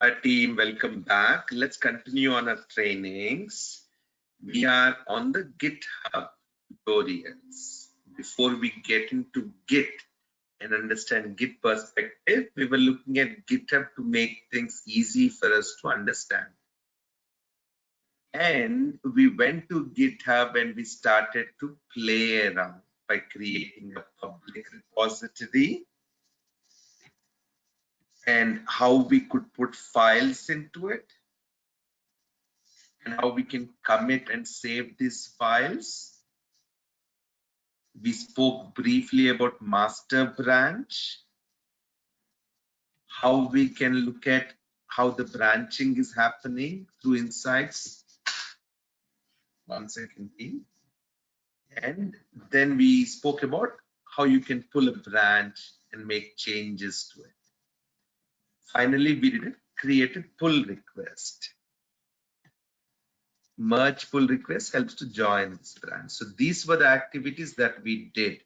Our team, welcome back. Let's continue on our trainings. We are on the GitHub tutorials. Before we get into Git and understand Git perspective, we were looking at GitHub to make things easy for us to understand. And we went to GitHub and we started to play around by creating a public repository and how we could put files into it and how we can commit and save these files. We spoke briefly about master branch, how we can look at how the branching is happening through insights. One second, team. And then we spoke about how you can pull a branch and make changes to it. Finally, we did a created pull request. Merge pull request helps to join this branch. So these were the activities that we did.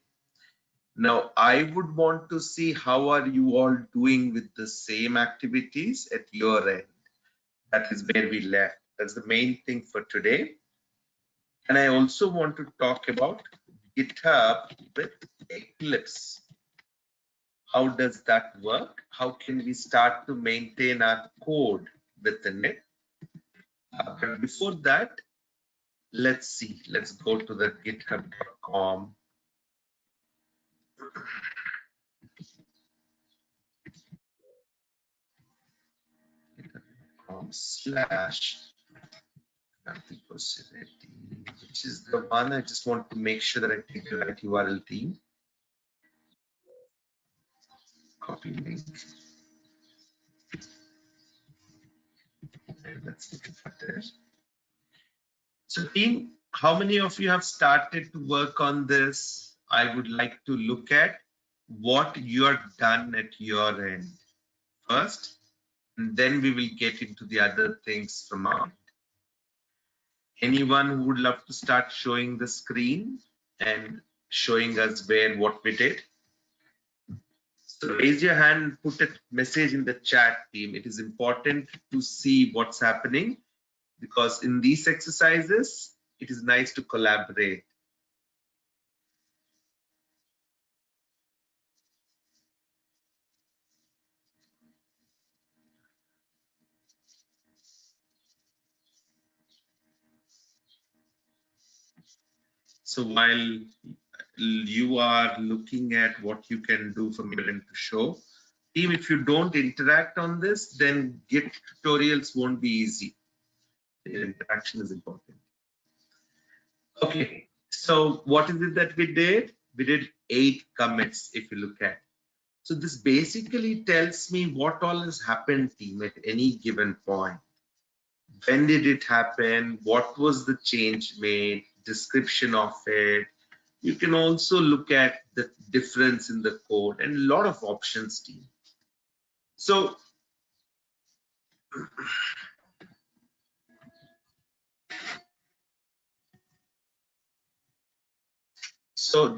Now I would want to see how are you all doing with the same activities at your end. That is where we left. That's the main thing for today. And I also want to talk about GitHub with Eclipse. How does that work? How can we start to maintain our code within it? But before that, let's see. Let's go to the github.com. Slash which is the one. I just want to make sure that I take the right URL, team. Copy link. And let's look at that. So team, how many of you have started to work on this? I would like to look at what you're done at your end first, and then we will get into the other things from our end. Anyone who would love to start showing the screen and showing us what we did? So raise your hand, put a message in the chat, team. It is important to see what's happening because in these exercises, it is nice to collaborate. So while you are looking at what you can do from your end to show, team, if you don't interact on this, then Git tutorials won't be easy. The interaction is important. Okay, so what is it that we did? We did 8 commits if you look at. So this basically tells me what all has happened, team, at any given point. When did it happen? What was the change made? Description of it. You can also look at the difference in the code and a lot of options, team. So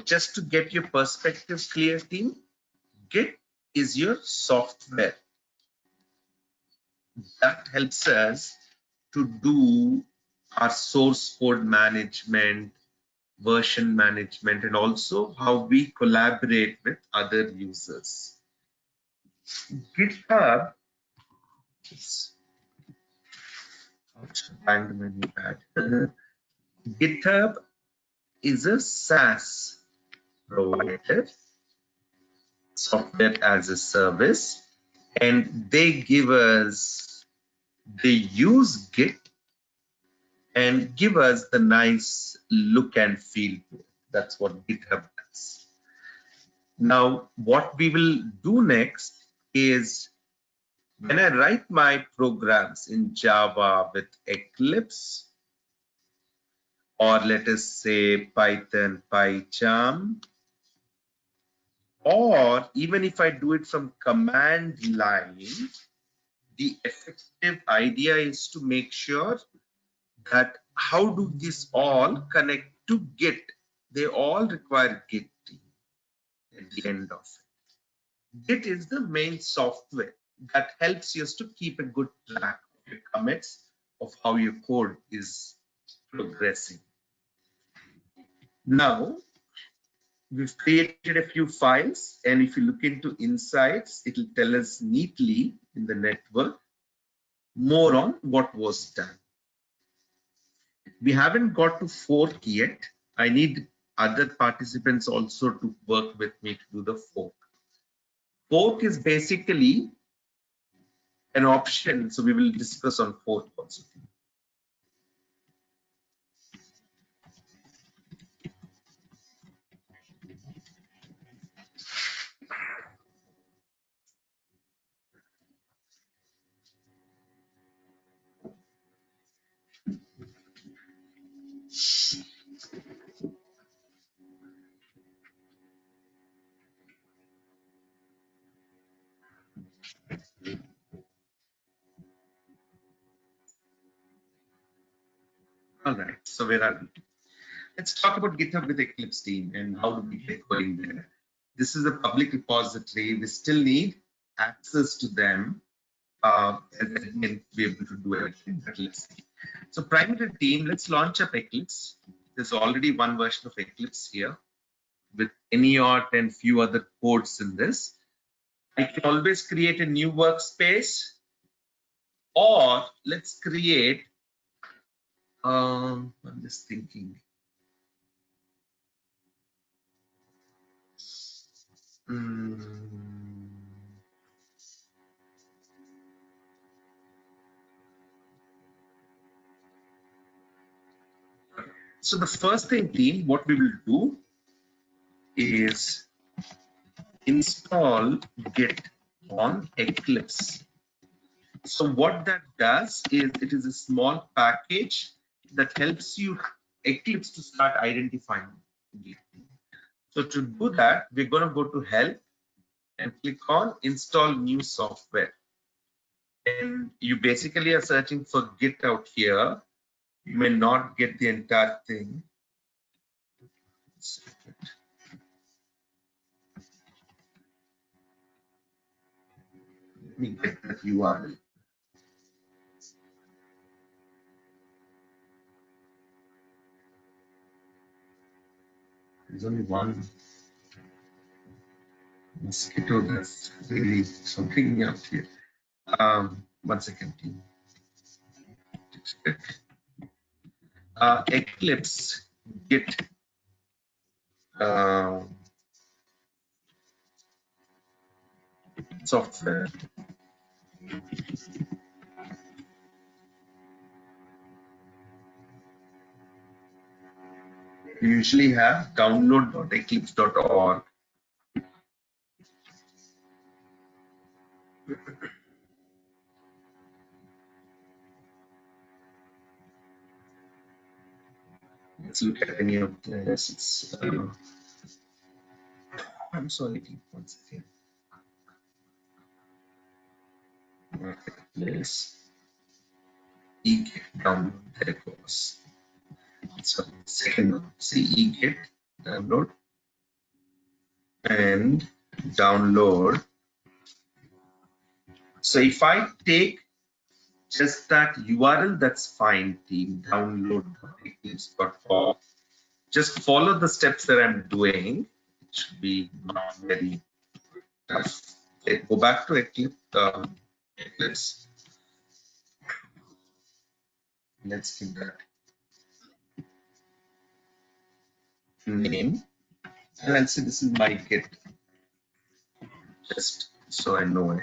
just to get your perspective clear, team, Git is your software that helps us to do our source code management, version management, and also how we collaborate with other users. GitHub GitHub is a SaaS provider, software as a service, and they use Git and give us the nice look and feel to it. That's what GitHub does. Now, what we will do next is when I write my programs in Java with Eclipse, or let us say Python, PyCharm, or even if I do it from command line, the effective idea is to make sure that how do these all connect to Git? They all require Git at the end of it. Git is the main software that helps you to keep a good track of your commits, of how your code is progressing. Now, we've created a few files, and if you look into insights, it will tell us neatly in the network more on what was done. We haven't got to fork yet. I need other participants also to work with me to do the fork. Fork is basically an option, so we will discuss on fork also. All right, so where are we? Let's talk about GitHub with Eclipse team and how do we get going there. This is a public repository. We still need access to them and to be able to do everything. But let's see. So primary team, let's launch up Eclipse. There's already one version of Eclipse here with NEOT and few other codes in this. I can always create a new workspace, or let's create, I'm just thinking. So the first thing, team, what we will do is install Git on Eclipse. So what that does is it is a small package that helps you Eclipse to start identifying Git. So to do that, we're going to go to help and click on install new software. And you basically are searching for Git out here. You may not get the entire thing. Let me get that URL. There's only one mosquito that's really something up here. 1 second, team. Eclipse Git software. You usually have download.eclipse.org. Let's look at any of this. I'm sorry, one second. Marketplace. eGit download. There it goes. So second one, see eGit download and download. So if I take just that URL, that's fine, team. Download.eclipse.org. Just follow the steps that I'm doing. It should be not very tough. Okay, go back to Eclipse. Let's give that name. And I'll say this is my Git, just so I know it.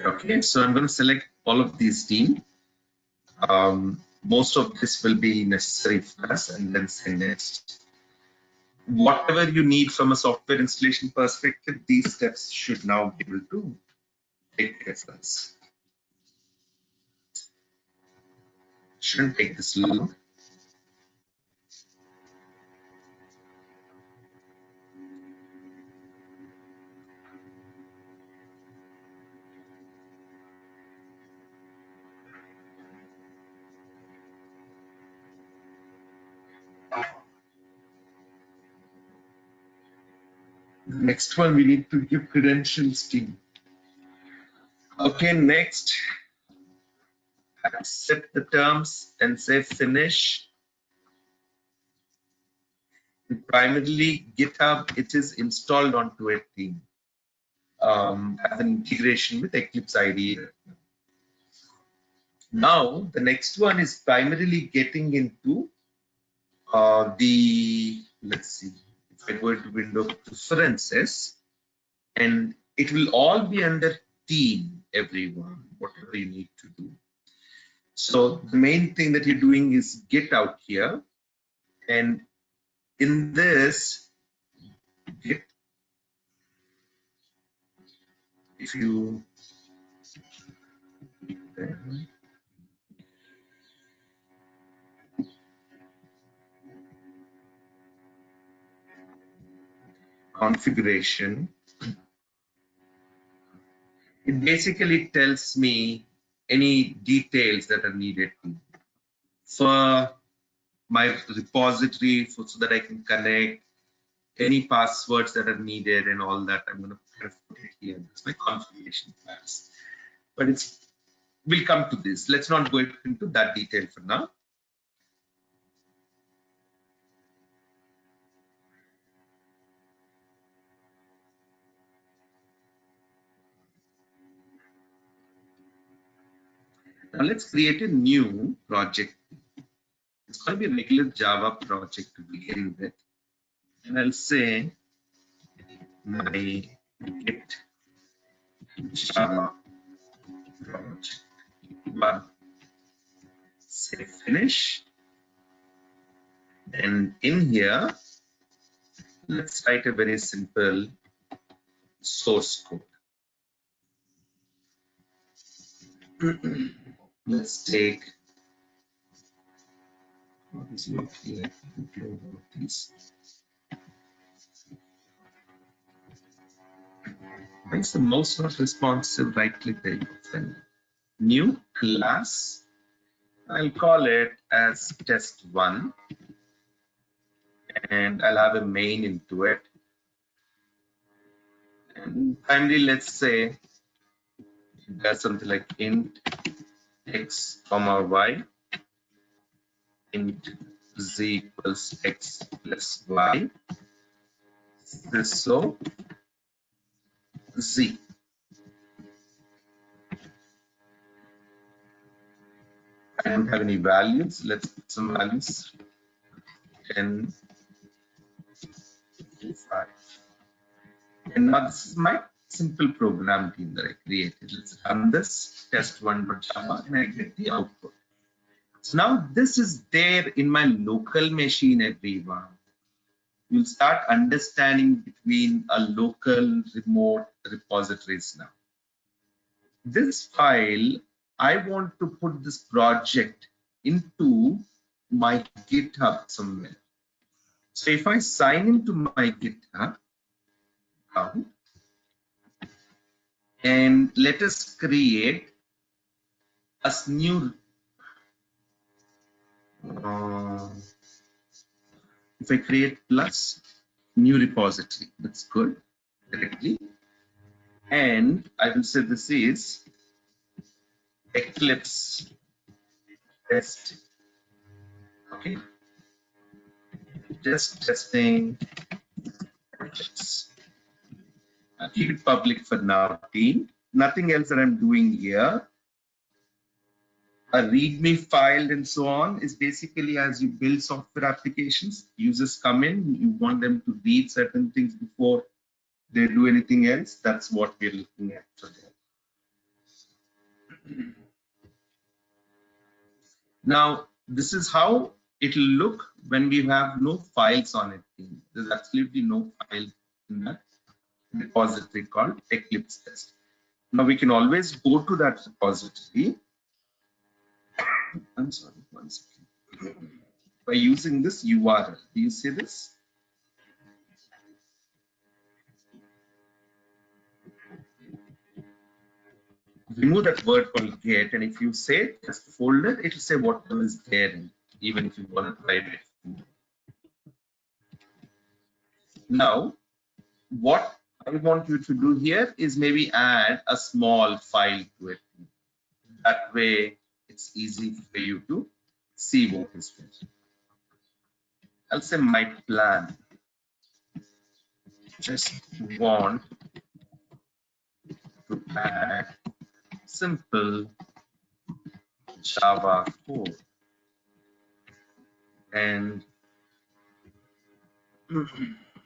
Okay, so I'm going to select all of these team. Most of this will be necessary for us, and then say next. Whatever you need from a software installation perspective, these steps should now be able to take care of us. Shouldn't take this long. Next one, we need to give credentials team. Okay, next, accept the terms and say finish. Primarily GitHub, it is installed onto a team as an integration with Eclipse IDE. Now, the next one is primarily getting into let's see, if I go into window preferences, and it will all be under team, everyone, whatever you need to do. So the main thing that you're doing is get out here, and in this, get, if you configuration, it basically tells me any details that are needed for my repository so that I can connect any passwords that are needed and all that. I'm going to kind of put it here. That's my configuration files. But we'll come to this. Let's not go into that detail for now. Now let's create a new project. It's going to be a regular Java project to begin with. And I'll say my Git Java project. One. Say finish. And in here, let's write a very simple source code. Let's take what is here? Why is the mouse not responsive? Right click there. New class. I'll call it as test1, and I'll have a main into it. And finally, let's say there's something like int x comma y, int z equals x plus y, so z. I don't have any values. Let's put some values. 10, 5. And now this is my simple program team that I created. Let's run this test1.java and I get the output. So now this is there in my local machine, everyone. You'll start understanding between a local remote repositories now. This file, I want to put this project into my GitHub somewhere. So if I sign into my GitHub account, and let us create a new, if I create plus new repository, that's good directly. And I will say this is Eclipse test. Okay. Just testing. I'll keep it public for now, team. Nothing else that I'm doing here. A README file and so on is basically as you build software applications, users come in, you want them to read certain things before they do anything else. That's what we're looking at today. Now, this is how it will look when we have no files on it. There's absolutely no file in that repository called Eclipse test. Now we can always go to that repository. I'm sorry, one second. By using this URL, do you see this? Remove that word called get, and if you say just folder, it will say whatever is there, even if you want to write it. Now, what I want you to do here is maybe add a small file to it. That way it's easy for you to see what is there. I'll say my plan. Just want to add simple Java code and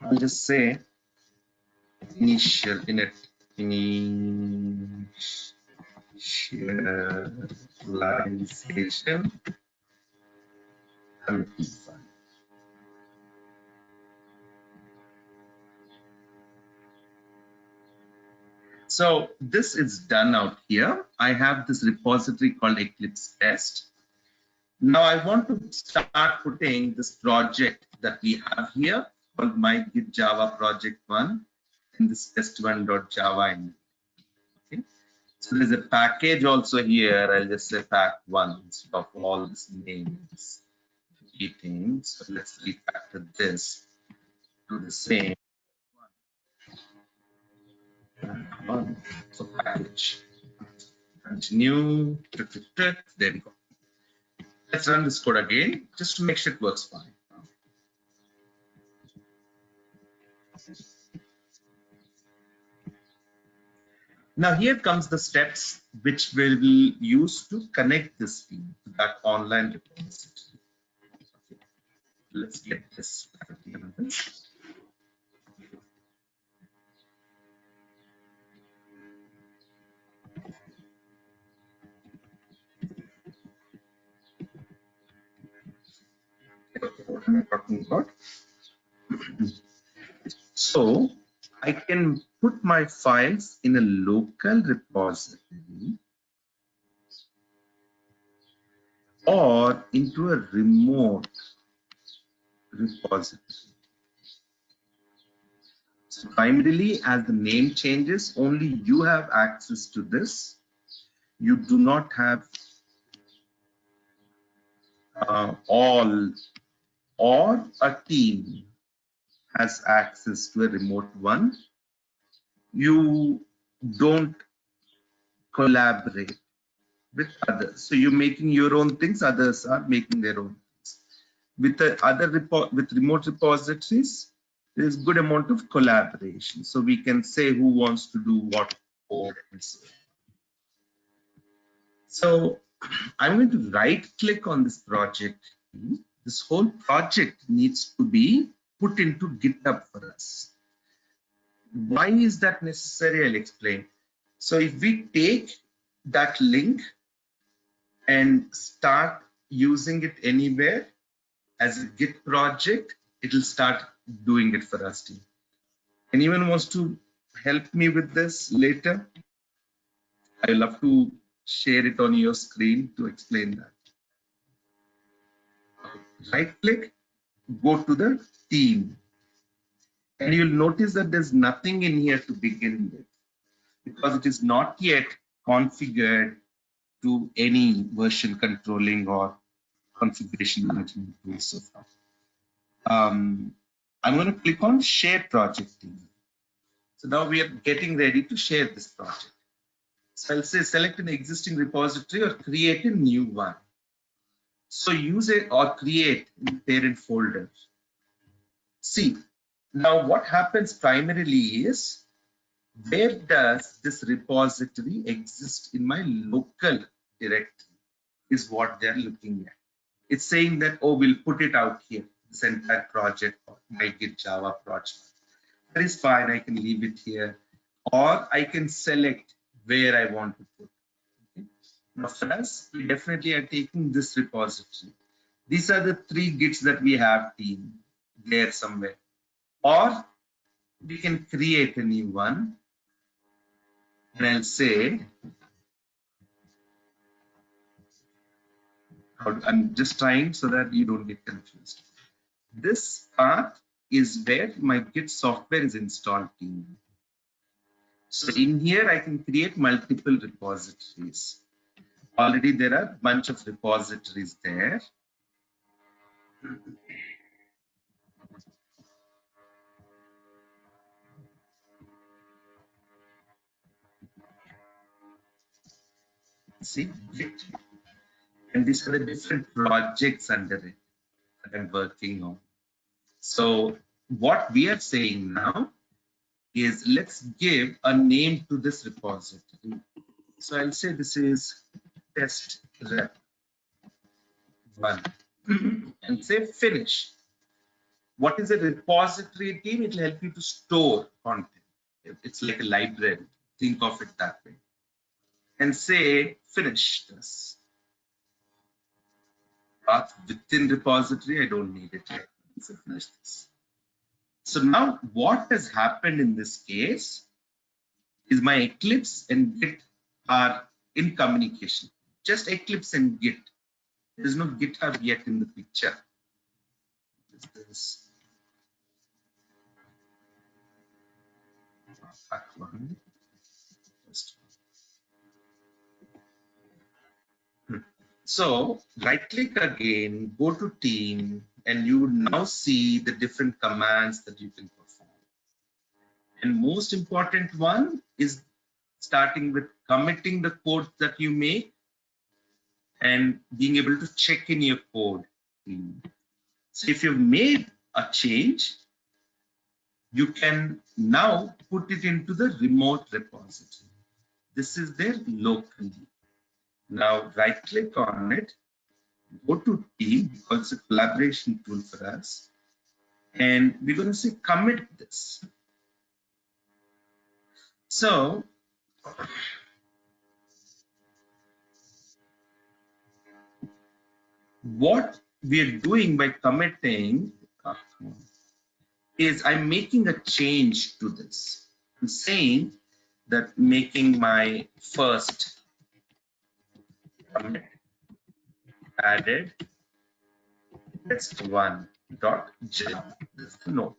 I'll just say initialization. So this is done out here. I have this repository called Eclipse test. Now I want to start putting this project that we have here called my Git Java project 1 in this test1.java. Okay. So there's a package also here. I'll just say pack 1 instead of all these names repeating. So let's refactor this to the same one. So package. Continue. There we go. Let's run this code again just to make sure it works fine. Now here comes the steps which we will use to connect this team to that online repository. Okay. Let's get this. What am I talking about? So I can put my files in a local repository or into a remote repository. So primarily, as the name changes, only you have access to this. You do not have all, or a team has access to a remote one. You don't collaborate with others. So you're making your own things, others are making their own things. With with remote repositories, there's good amount of collaboration. So we can say who wants to do what code and so on. So I'm going to right click on this project. This whole project needs to be put into GitHub for us. Why is that necessary? I'll explain. So if we take that link and start using it anywhere as a Git project, it will start doing it for us. Anyone wants to help me with this later? I love to share it on your screen to explain that. Right click, go to the theme, and you'll notice that there's nothing in here to begin with because it is not yet configured to any version controlling or configuration management tools so far. I'm going to click on share project theme. So now we are getting ready to share this project. So I'll say select an existing repository or create a new one. So use it or create in the parent folder. See, now what happens primarily is, where does this repository exist in my local directory is what they're looking at. It's saying that, oh, we'll put it out here, this entire project, my Git Java project. That is fine, I can leave it here, or I can select where I want to put. Okay. Now for us, we definitely are taking this repository. These are the 3 Gits that we have team there somewhere. Or we can create a new one. And I'll say, I'm just trying so that you don't get confused. This path is where my Git software is installed team. So in here, I can create multiple repositories. Already there are a bunch of repositories there. See, Git. And these are the different projects under it that I'm working on. So what we are saying now is let's give a name to this repository. So I'll say this is test rep 1 and say finish. What is a repository team? It will help you to store content. It's like a library. Think of it that way. And say finish this. Path within repository, I don't need it yet. So finish this. So now what has happened in this case is my Eclipse and Git are in communication. Just Eclipse and Git. There is no GitHub yet in the picture. This one. So right click again, go to team, and you would now see the different commands that you can perform. And most important one is starting with committing the code that you make and being able to check in your code. So if you've made a change, you can now put it into the remote repository. This is there locally. Now right click on it, go to team because it's a collaboration tool for us. And we're going to say commit this. So what we're doing by committing is I'm making a change to this. I'm saying that making my first commit added test1.java. This is the note.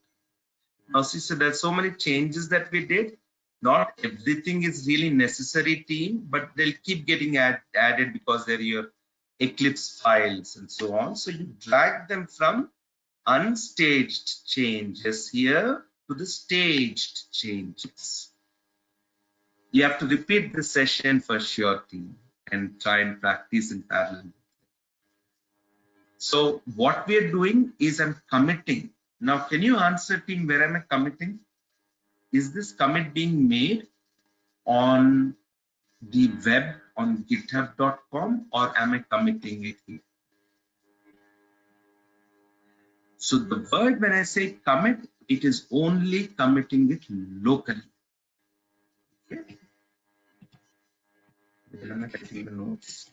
Now see, so there's so many changes that we did. Not everything is really necessary, team, but they'll keep getting added because they're your Eclipse files and so on. So you drag them from unstaged changes here to the staged changes. You have to repeat the session for sure, team, and try and practice in parallel. So what we are doing is I'm committing. Now, can you answer, team, where am I committing? Is this commit being made on the web on github.com or am I committing it here? So the word when I say commit, it is only committing it locally. Okay. Am I taking the notes?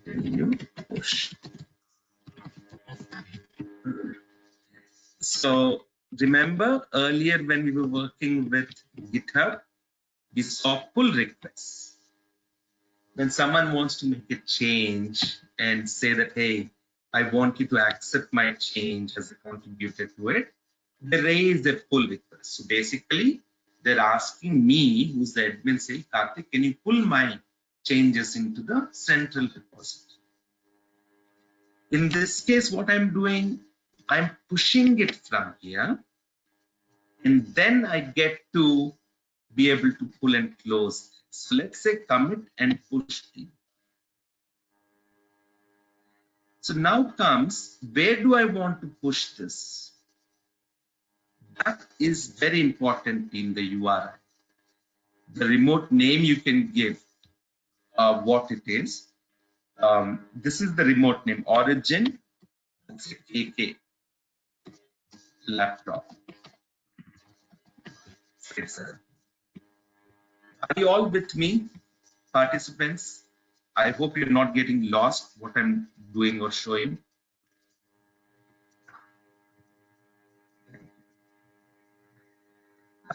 You push. So remember earlier when we were working with GitHub, we saw pull requests. When someone wants to make a change and say that, hey, I want you to accept my change as a contributor to it, they raise a pull request. So basically, they're asking me, who's the admin, say, Karthik, can you pull my changes into the central repository? In this case, what I'm doing, I'm pushing it from here, and then I get to be able to pull and close. So let's say commit and push it. So now comes, where do I want to push this? That is very important in the URI. The remote name you can give what it is. This is the remote name, origin, let's say KK, laptop. Are you all with me, participants? I hope you're not getting lost what I'm doing or showing.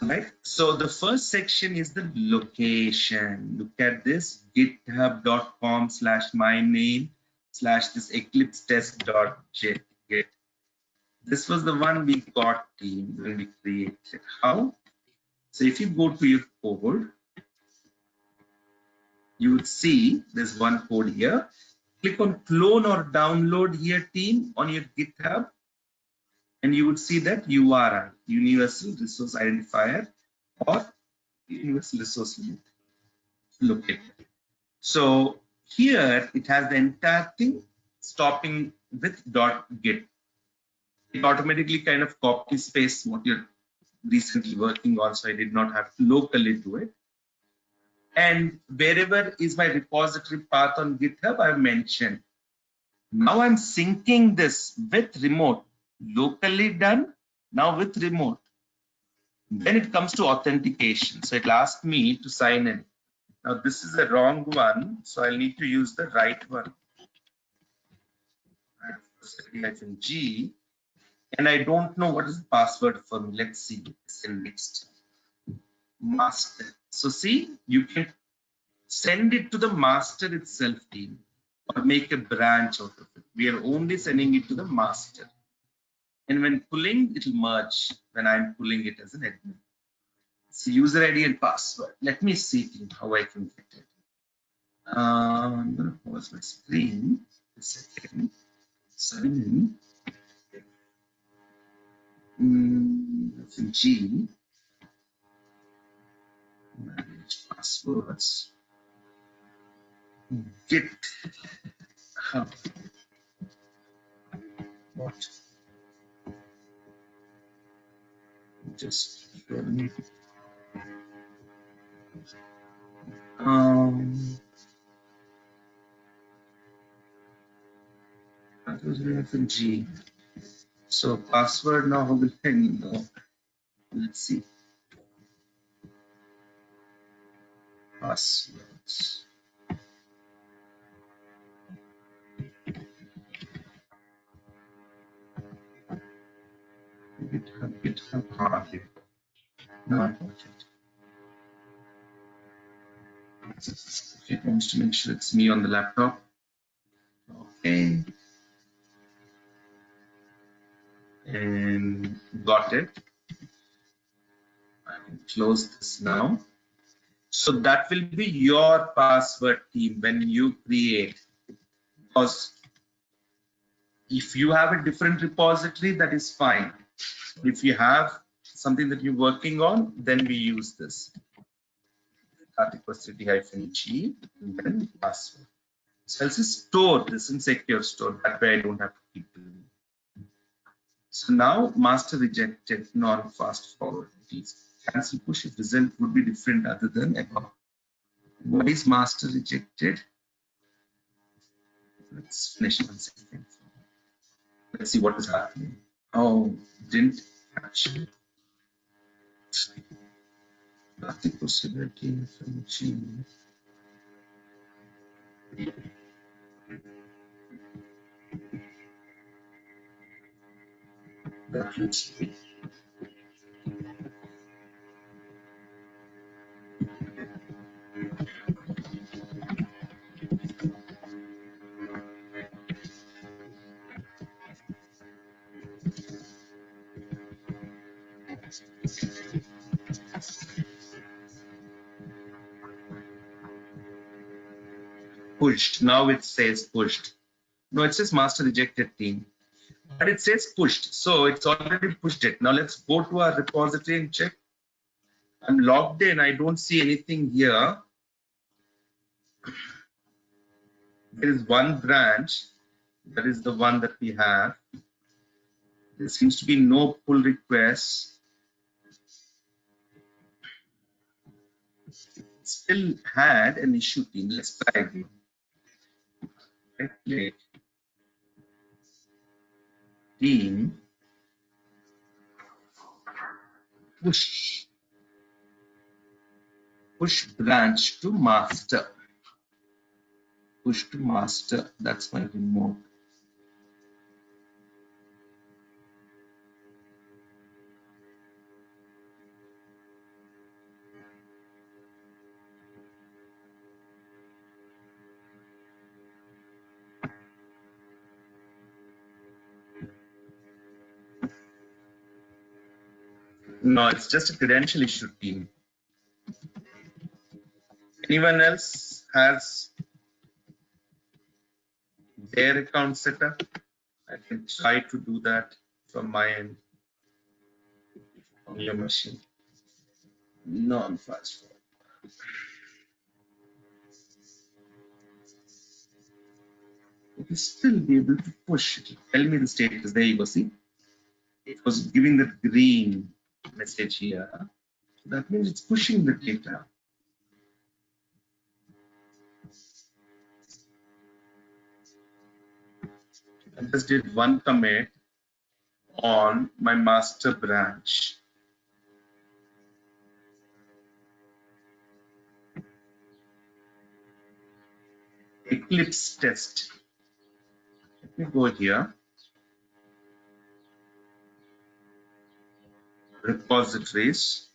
All right, so the first section is the location. Look at this, github.com/myname/this eclipse test.get. This was the one we got, team, when we created. How? So if you go to your code, you would see there's one code here. Click on clone or download here, team, on your GitHub, and you would see that URI, Universal Resource Identifier or Universal Resource Locator. So here it has the entire thing stopping with .git. It automatically kind of copies paste what you're recently working on, so I did not have to locally do it. And wherever is my repository path on GitHub, I've mentioned. Now I'm syncing this with remote, locally done, now with remote. Then it comes to authentication. So it'll ask me to sign in. Now this is the wrong one, so I'll need to use the right one. -G, and I don't know what is the password for me. Let's see. Next. Master. So see, you can send it to the master itself team or make a branch out of it. We are only sending it to the master. And when pulling, it will merge when I'm pulling it as an admin. So user ID and password. Let me see how I can get it. I'm going to pause my screen a second. Sign in. G. Manage passwords. GitHub. What? Just that was G. So password now, how will I know? Let's see. Passwords. GitHub. No, I got it. Okay, I want to make sure it's me on the laptop. Okay. And got it. I can close this now. So that will be your password team when you create. Because if you have a different repository, that is fine. If you have something that you're working on, then we use this. -G and then password. So I'll just store this in secure store. That way I don't have to keep doing it. So now master rejected, not fast forward. Please cancel push if result would be different other than above. What is master rejected? Let's finish 1 second. Let's see what is happening. Oh, didn't actually. Nothing possibility from G. That looks good. Pushed. Now it says pushed. No, it says master rejected team. But it says pushed. So it's already pushed it. Now let's go to our repository and check. I'm logged in. I don't see anything here. There is one branch. That is the one that we have. There seems to be no pull requests. Still had an issue team. Let's try again. Right, team push branch to master. Push to master. That's my remote. No, it's just a credential issue team. Anyone else has their account set up? I can try to do that from my end on your machine. Non-fast forward. It will still be able to push it. Tell me the status. There you go. See, it was giving the green message here. That means it's pushing the data. I just did one commit on my master branch. Eclipse test. Let me go here. Repositories.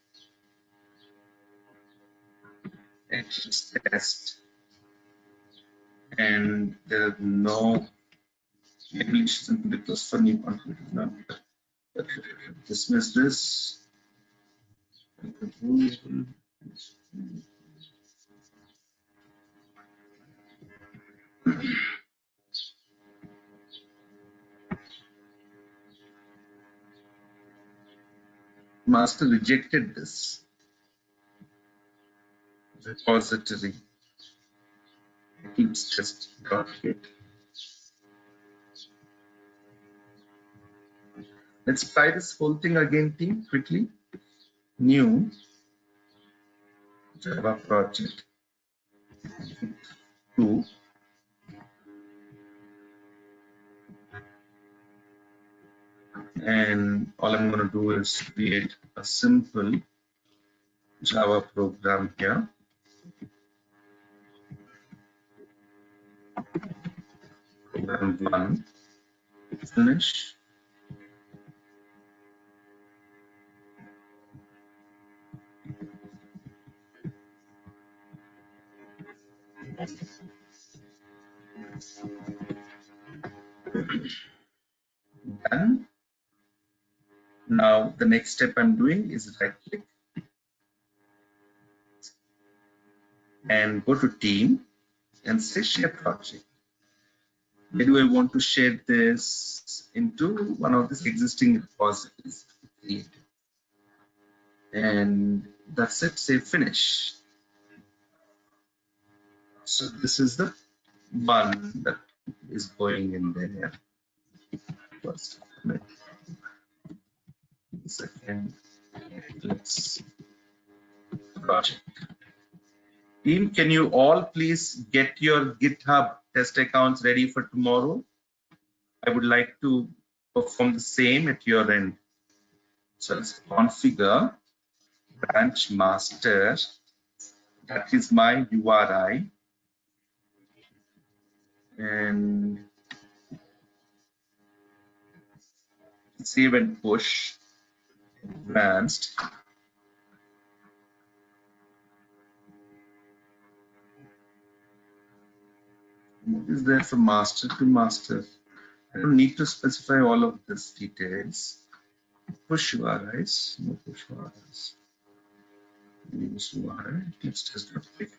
Eclipse test. And there are no issues and because for new contributors. No. Dismiss this. Master rejected this repository. Eclipse test got it. Let's try this whole thing again, team, quickly. New Java project 2. And all I'm going to do is create a simple Java program here. Program 1. Finish. Done. Now the next step I'm doing is right click and go to team and say share project. Where do I want to share this into one of these existing repositories? And that's it, say finish. So this is the one that is going in there. First, second, let's project. Team, can you all please get your GitHub test accounts ready for tomorrow? I would like to perform the same at your end. So let's configure branch master. That is my URI. And save and push advanced. What is there from master to master? I don't need to specify all of these details. Push URIs, no push URIs. Use URI. Let's just click.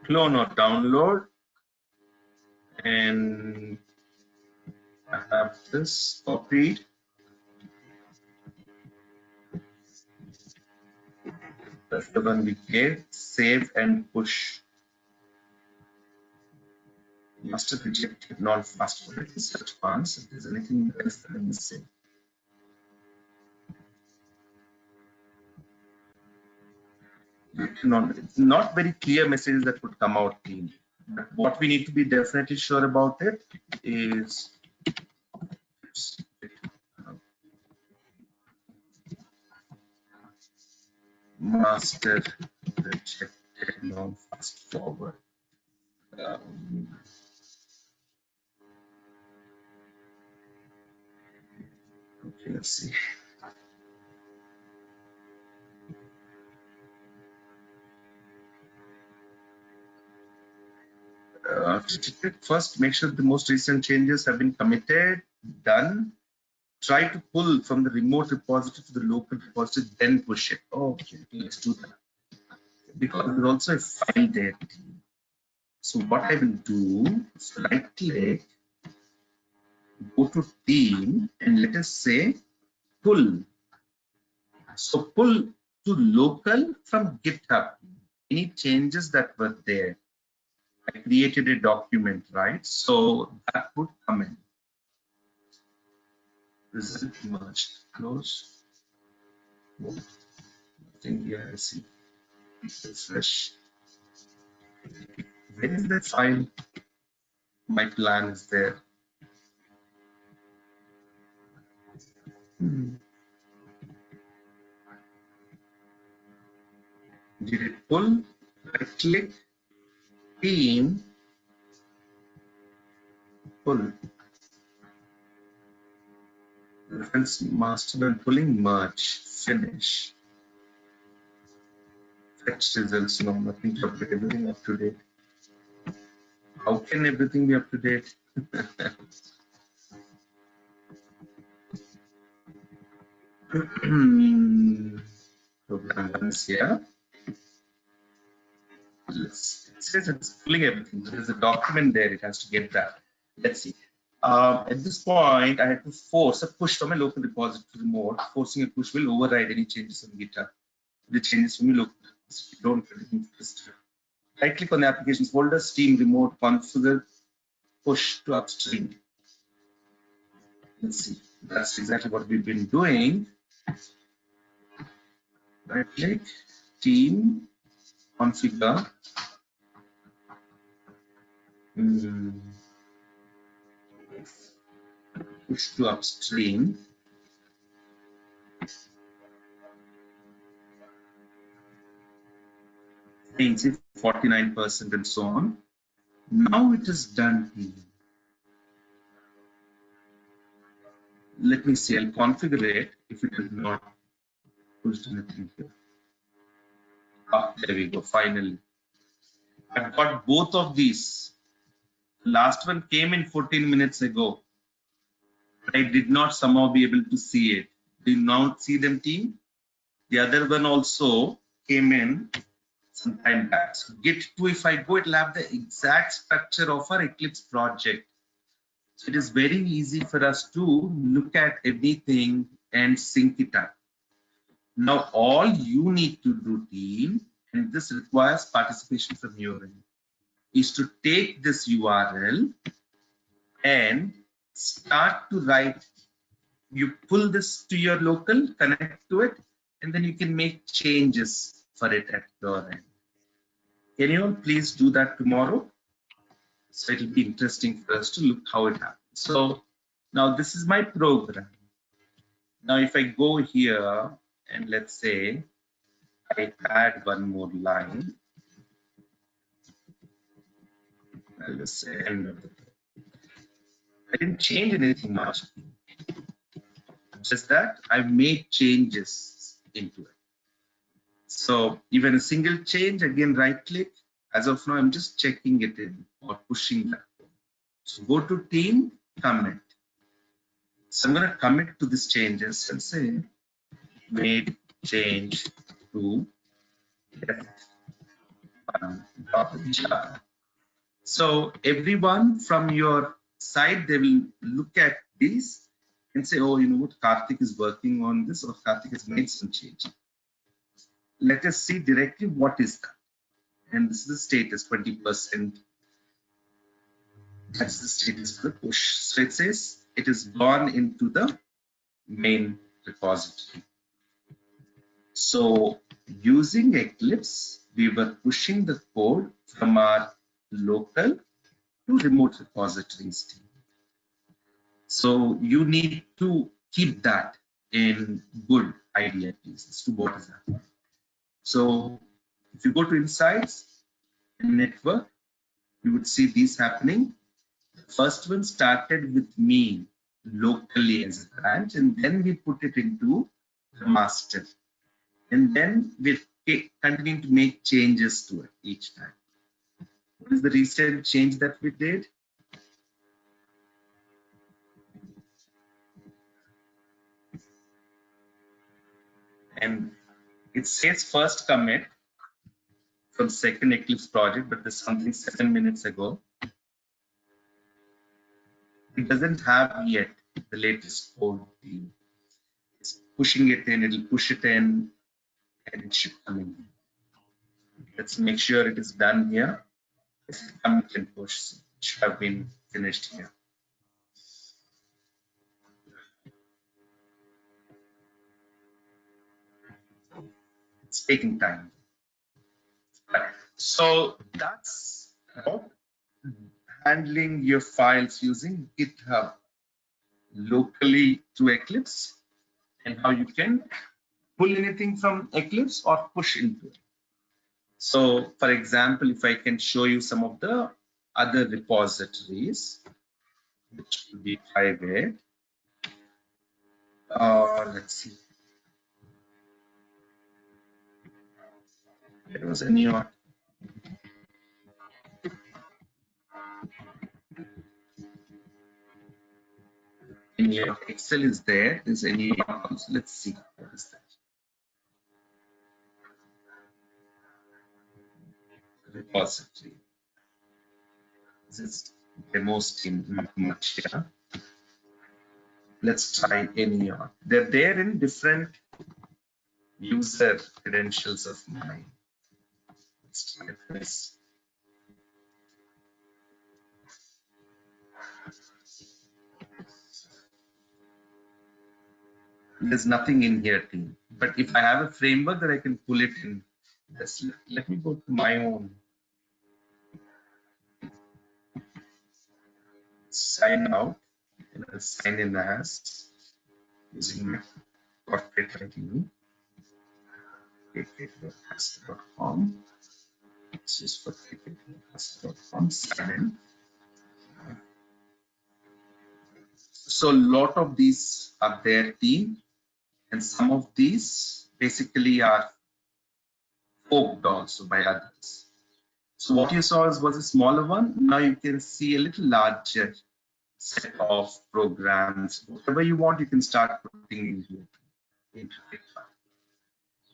Clone or download, and I have this copied. That's the one we gave. Save and push. Master rejected, non-fast forward. Search once if there's anything else that I'm missing. Not very clear messages that would come out clean. But what we need to be definitely sure about it is master rejected, non-fast forward. Okay, let's see. First, make sure the most recent changes have been committed, done. Try to pull from the remote repository to the local repository, then push it. Okay, let's do that. Because there's also a file there. So what I will do is right click, go to team, and let us say pull. So pull to local from GitHub. Any changes that were there. I created a document, right? So that would come in. Result merged. Close. Nothing here. I see. Refresh. Where is the file? My plan is there. Did it pull? Right click, team, pull. Reference master and pulling, merge, finish. Fetch results. No, nothing to update. Everything up to date. How can everything be up to date? Program runs here. It says it's pulling everything. There's a document there. It has to get that. Let's see. At this point, I had to force a push from a local repository to remote. Forcing a push will override any changes on GitHub. The changes from your local repository. Don't do anything for this. Right click on the applications folder, Steam remote configure, push to upstream. Let's see. That's exactly what we've been doing. Right click, team, configure. Push to upstream. Things 49% and so on. Now it is done here. Let me see, I'll configure it if it is not pushed anything here. Ah, there we go, finally. I've got both of these. The last one came in 14 minutes ago. But I did not somehow be able to see it. Do you now see them, team? The other one also came in some time back. So Git2, if I go, it will have the exact structure of our Eclipse project. So it is very easy for us to look at everything and sync it up. Now, all you need to do, team, and this requires participation from your end, is to take this URL and start to write. You pull this to your local, connect to it, and then you can make changes for it at your end. Can you all please do that tomorrow? So it'll be interesting for us to look how it happens. So now this is my program. Now if I go here and let's say I add one more line, I'll just say end of the day. I didn't change anything much, just that I've made changes into it. So even a single change, again right click. As of now, I'm just checking it in or pushing that. So go to team, commit. So I'm going to commit to these changes and say made change to F1.jar. So everyone from your side, they will look at these and say, oh, you know what, Karthik is working on this or Karthik has made some change. Let us see directly what is that. And this is the status, 20%. That's the status for the push. So it says it is gone into the main repository. So using Eclipse, we were pushing the code from our local to remote repositories. So you need to keep that in good idea, please, as to what is happening. So if you go to Insights and Network, you would see these happening. The first one started with me locally as a branch, and then we put it into the master. And then we're continuing to make changes to it each time. What is the recent change that we did? And it says first commit from second Eclipse project, but there's something 7 minutes ago. It doesn't have yet the latest code. It's pushing it in, it'll push it in, and it should come in. Let's make sure it is done here. If it commit and push, it should have been finished here. It's taking time. So that's about handling your files using GitHub locally to Eclipse, and how you can pull anything from Eclipse or push into it. So for example, if I can show you some of the other repositories, which will be private, let's see. There was a new in your Excel is there. There's any, let's see, what is that? Repository. This is demos team, not much here. Let's try any. They're there in different user credentials of mine. Let's try this. There's nothing in here, team. But if I have a framework that I can pull it in, let me go to my own. Sign out and I'll sign in as using my corporate ID. KK.com. This is for KK.com. Sign in. So a lot of these are their team, and some of these basically are forked also by others. So what you saw was a smaller one. Now you can see a little larger set of programs. Whatever you want, you can start putting into it.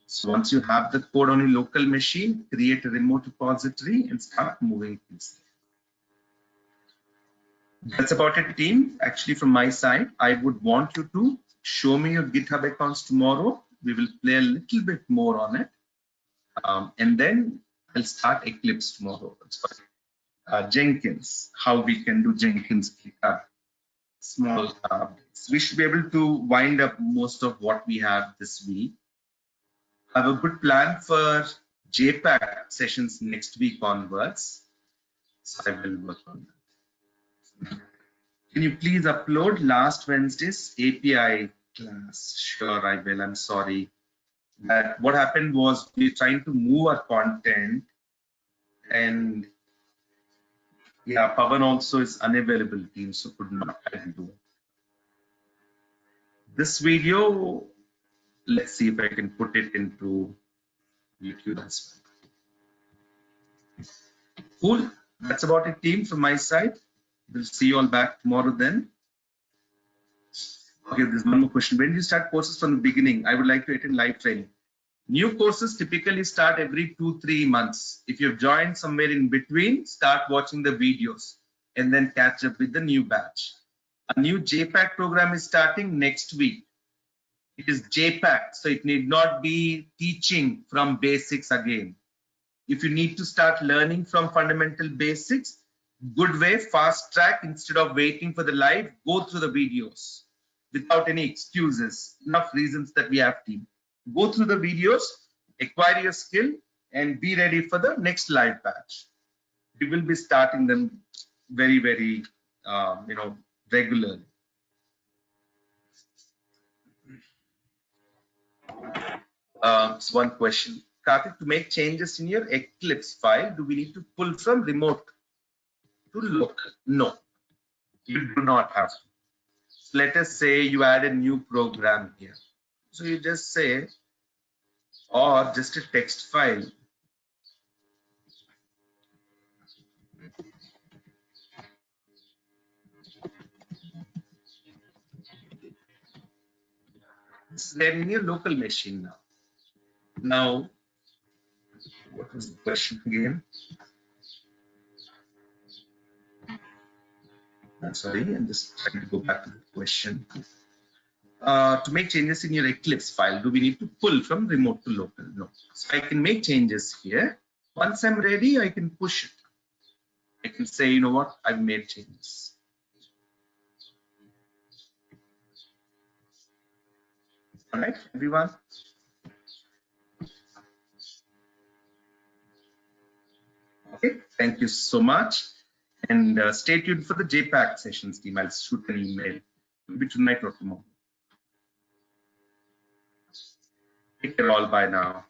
So once you have the code on your local machine, create a remote repository and start moving things. That's about it, team. Actually, from my side, I would want you to show me your GitHub accounts tomorrow. We will play a little bit more on it. And then I'll start Eclipse tomorrow. Jenkins, how we can do Jenkins GitHub. Small we should be able to wind up most of what we have this week. I have a good plan for JPAC sessions next week onwards. So I will work on that. Can you please upload last Wednesday's API class? Sure, I will. I'm sorry. What happened was we're trying to move our content, and yeah, Pavan also is unavailable, team, so could not do it. This video, let's see if I can put it into YouTube as well. Cool. That's about it, team, from my side. We'll see you all back tomorrow then. Okay, there's one more question. When do you start courses from the beginning? I would like to attend live training. New courses typically start every 2-3 months. If you've joined somewhere in between, start watching the videos and then catch up with the new batch. A new JPAC program is starting next week. It is JPAC, so it need not be teaching from basics again. If you need to start learning from fundamental basics, good way, fast track, instead of waiting for the live, go through the videos without any excuses. Enough reasons that we have, team. Go through the videos, acquire your skill, and be ready for the next live batch. We will be starting them very, very, regularly. So one question, Karthik, to make changes in your Eclipse file, do we need to pull from remote to local? No, you do not have to. So let us say you add a new program here. So you just say, or just a text file. This is there in your local machine now. Now, what was the question again? I'm sorry, I'm just trying to go back to the question. To make changes in your Eclipse file, do we need to pull from remote to local? No. So I can make changes here. Once I'm ready, I can push it. I can say, you know what, I've made changes. All right, everyone. Okay, thank you so much. And stay tuned for the JPAC sessions team. I'll shoot an email. Maybe tonight or tomorrow. Take care all. Bye now.